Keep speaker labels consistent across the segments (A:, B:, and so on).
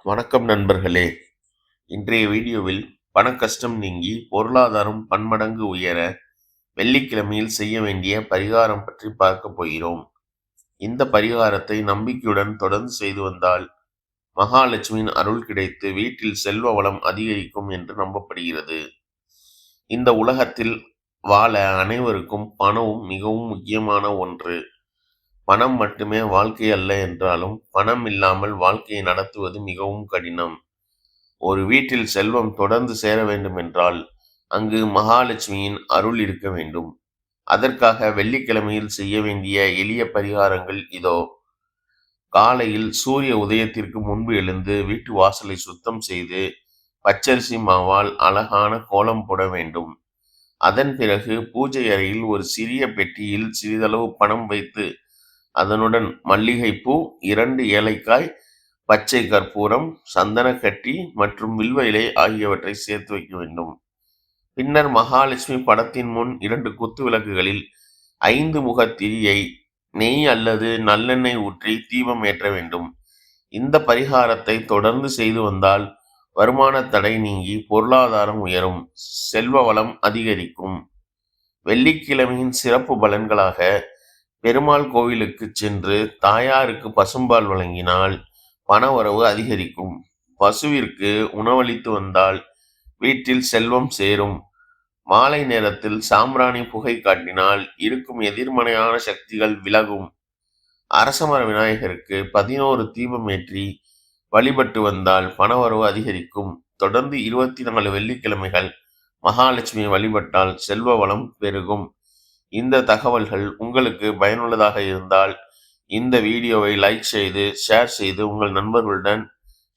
A: வணக்கம் நண்பர்களே. இன்றைய வீடியோவில் பண கஷ்டம் நீங்கி பொருளாதாரம் பன்மடங்கு உயர வெள்ளிக்கிழமையில் செய்ய வேண்டிய பரிகாரம் பற்றி பார்க்க போகிறோம். இந்த பரிகாரத்தை நம்பிக்கையுடன் தொடர்ந்து செய்து வந்தால் மகாலட்சுமியின் அருள் கிடைத்து வீட்டில் செல்வ வளம் அதிகரிக்கும் என்று நம்பப்படுகிறது. இந்த உலகத்தில் வாழ அனைவருக்கும் பணமும் மிகவும் முக்கியமான ஒன்று. பணம் மட்டுமே வாழ்க்கை அல்ல என்றாலும் பணம் இல்லாமல் வாழ்க்கையை நடத்துவது மிகவும் கடினம். ஒரு வீட்டில் செல்வம் தொடர்ந்து சேர வேண்டுமென்றால் அங்கு மகாலட்சுமியின் அருள் இருக்க வேண்டும். அதற்காக வெள்ளிக்கிழமையில் செய்ய வேண்டிய எளிய பரிகாரங்கள் இதோ. காலையில் சூரிய உதயத்திற்கு முன்பு எழுந்து வீட்டு வாசலை சுத்தம் செய்து பச்சரிசி மாவால் அழகான கோலம் போட வேண்டும். அதன் பிறகு பூஜை அறையில் ஒரு சிறிய பெட்டியில் சிறிதளவு பணம் வைத்து அதனுடன் மல்லிகைப்பூ, 2 ஏலக்காய், பச்சை கற்பூரம், சந்தனக்கட்டி மற்றும் வில்வ இலை ஆகியவற்றை சேர்த்து வைக்க வேண்டும். பின்னர் மகாலட்சுமி படத்தின் முன் 2 குத்து விளக்குகளில் 5 முக திரியை நெய் அல்லது நல்லெண்ணெய் ஊற்றி தீபம் ஏற்ற வேண்டும். இந்த பரிகாரத்தை தொடர்ந்து செய்து வந்தால் வருமான தடை நீங்கி பொருளாதாரம் உயரும், செல்வ வளம் அதிகரிக்கும். வெள்ளிக்கிழமையின் சிறப்பு பலன்களாக பெருமாள் கோவிலுக்கு சென்று தாயாருக்கு பசும்பால் வழங்கினால் பணவரவு அதிகரிக்கும். பசுவிற்கு உணவளித்து வந்தால் வீட்டில் செல்வம் சேரும். மாலை நேரத்தில் சாம்பிராணி புகை காட்டினால் இருக்கும் எதிர்மறையான சக்திகள் விலகும். அரசமர விநாயகருக்கு 11 தீபம் ஏற்றி வழிபட்டு வந்தால் பணவரவு அதிகரிக்கும். தொடர்ந்து 24 வெள்ளிக்கிழமைகள் மகாலட்சுமியை வழிபட்டால் செல்வ வளம் பெருகும். இந்த தகவல்கள் உங்களுக்கு பயனுள்ளதாக இருந்தால் இந்த வீடியோவை லைக் செய்து ஷேர் செய்து உங்கள் நண்பர்களுடன்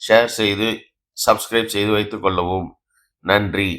A: ஷேர் செய்து சப்ஸ்கிரைப் செய்து வைத்துக் கொள்ளவும். நன்றி.